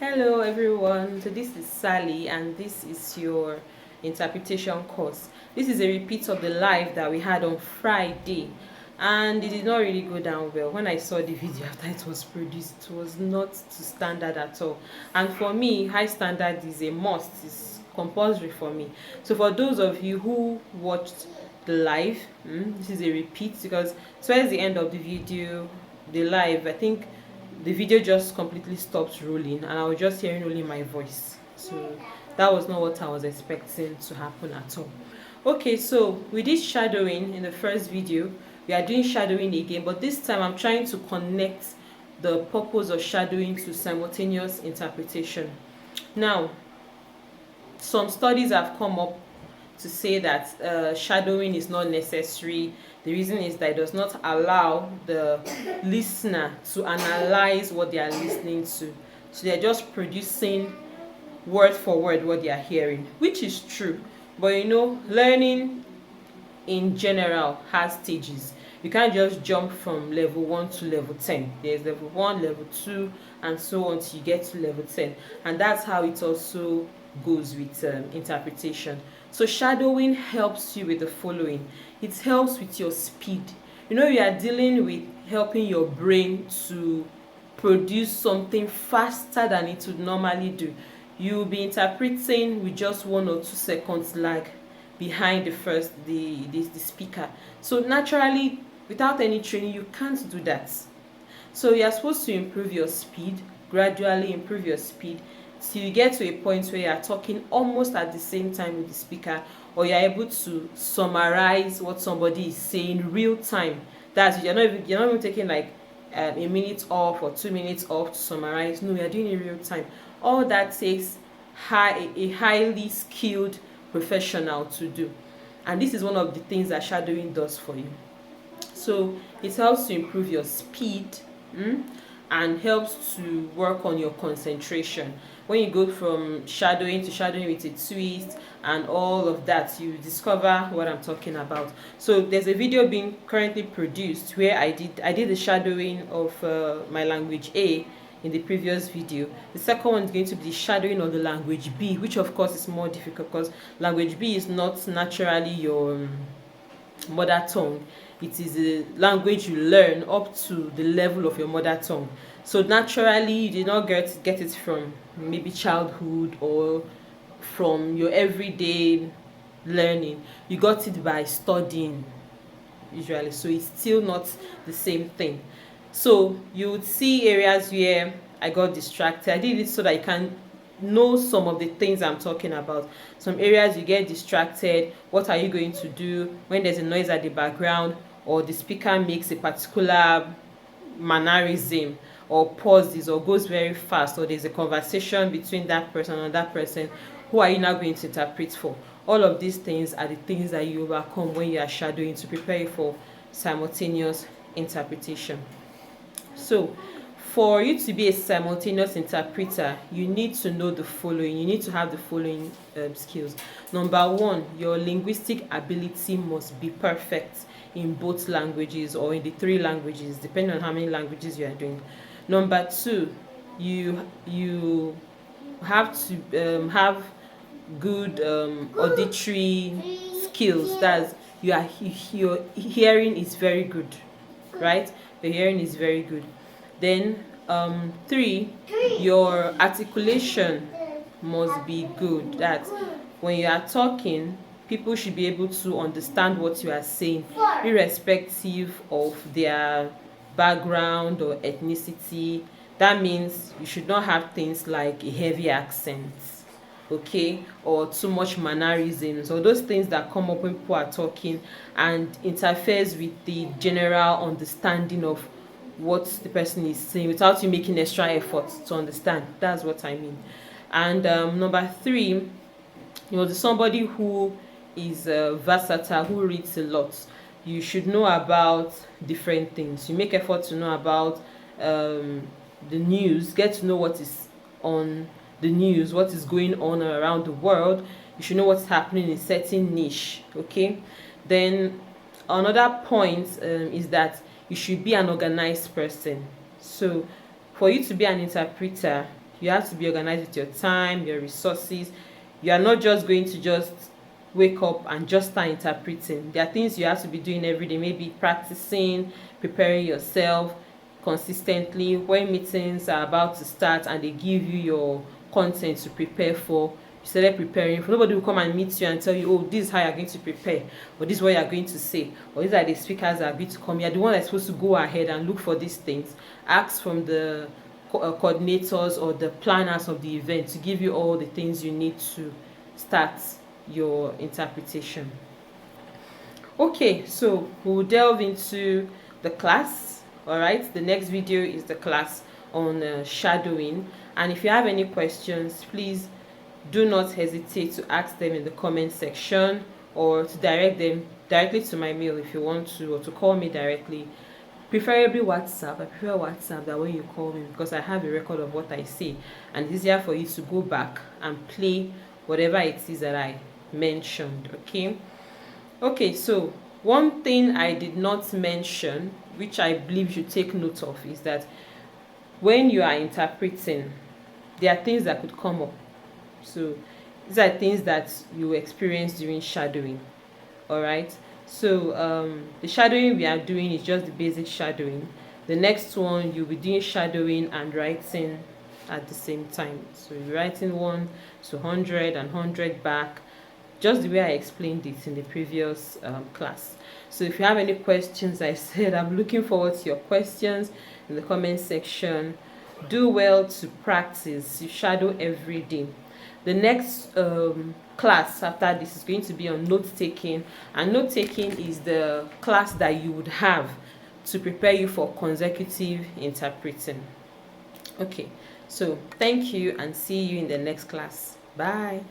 Hello everyone, so this is Sally and this is your interpretation course. This is a repeat of the live that we had on Friday and it did not really go down well. When I saw the video after it was produced, it was not to standard at all. And for me, high standard is a must, it's compulsory for me. So for those of you who watched the live, this is a repeat because towards the end of the video, the live, I think the video just completely stopped rolling and I was just hearing only my voice. So that was not what I was expecting to happen at all. Okay, so we did shadowing in the first video. We are doing shadowing again, but this time I'm trying to connect the purpose of shadowing to simultaneous interpretation. Now, some studies have come up to say that shadowing is not necessary. The reason is that it does not allow the listener to analyze what they are listening to. So they're just producing word for word what they are hearing, which is true. But learning in general has stages. You can't just jump from level 1 to level 10. There's level 1, level 2, and so on till you get to level 10. And that's how it also goes with interpretation. So shadowing helps you with the following. It helps with your speed. You are dealing with helping your brain to produce something faster than it would normally do. You'll be interpreting with just 1 or 2 seconds lag behind the speaker. So naturally, without any training, you can't do that. So you're supposed to improve your speed, gradually improve your speed till you get to a point where you're talking almost at the same time with the speaker, or you're able to summarize what somebody is saying real time. That's you're not even taking like a minute off or 2 minutes off to summarize. No, you're doing it real time. All that takes a highly skilled professional to do, and this is one of the things that shadowing does for you. So it helps to improve your speed and helps to work on your concentration. When you go from shadowing to shadowing with a twist and all of that, you discover what I'm talking about. So there's a video being currently produced where I did the shadowing of my language A in the previous video. The second one is going to be the shadowing of the language B, which of course is more difficult because language B is not naturally your mother tongue. It is a language you learn up to the level of your mother tongue. So naturally you did not get it from maybe childhood or from your everyday learning. You got it by studying usually, so it's still not the same thing. So you would see areas where I got distracted. I did it so that you can know some of the things I'm talking about. Some areas you get distracted. What are you going to do when there's a noise at the background, or the speaker makes a particular mannerism or pauses or goes very fast, or there's a conversation between that person and that person? Who are you now going to interpret for? All of these things are the things that you overcome when you are shadowing to prepare you for simultaneous interpretation. So for you to be a simultaneous interpreter, you need to know the following. You need to have the following skills. Number 1, your linguistic ability must be perfect in both languages or in the 3 languages, depending on how many languages you are doing. Number 2, you have to have good auditory skills. That's your hearing is very good, right? Your hearing is very good. Then 3, your articulation must be good. That when you are talking, people should be able to understand what you are saying, irrespective of their background or ethnicity. That means you should not have things like a heavy accent, okay, or too much mannerisms, or those things that come up when people are talking and interferes with the general understanding of what the person is saying without you making extra effort to understand. That's what I mean. And number 3, somebody who is versatile, who reads a lot. You should know about different things. You make effort to know about the news, get to know what is on the news, what is going on around the world. You should know what's happening in a certain niche, okay? Then another point is that you should be an organized person. So for you to be an interpreter, You have to be organized with your time, your resources. You are not just going to just wake up and just start interpreting. There are things you have to be doing every day, maybe practicing, preparing yourself consistently. When meetings are about to start and they give you your content to prepare for, you started preparing. For nobody will come and meet you and tell you, oh, this is how you're going to prepare, or this is what you're going to say, or these are the speakers that are going to come. You're the one that's supposed to go ahead and look for these things. Ask from the coordinators or the planners of the event to give you all the things you need to start your interpretation. Okay, so we'll delve into the class. All right, the next video is the class on shadowing, and if you have any questions, please do not hesitate to ask them in the comment section, or to direct them directly to my mail if you want to, or to call me directly. Preferably WhatsApp. I prefer WhatsApp, that way you call me, because I have a record of what I say and it's easier for you to go back and play whatever it is that I mentioned. Okay, so one thing I did not mention, which I believe you should take note of, is that when you are interpreting, there are things that could come up. So these are things that you experience during shadowing. All right, so the shadowing we are doing is just the basic shadowing. The next one, you'll be doing shadowing and writing at the same time. So you're writing 1 to 100 and 100 back, just the way I explained it in the previous class. So if you have any questions, I said I'm looking forward to your questions in the comment section. Do well to practice. You shadow every day. The next class after this is going to be on note taking, and note taking is the class that you would have to prepare you for consecutive interpreting. Okay, so thank you and see you in the next class. Bye.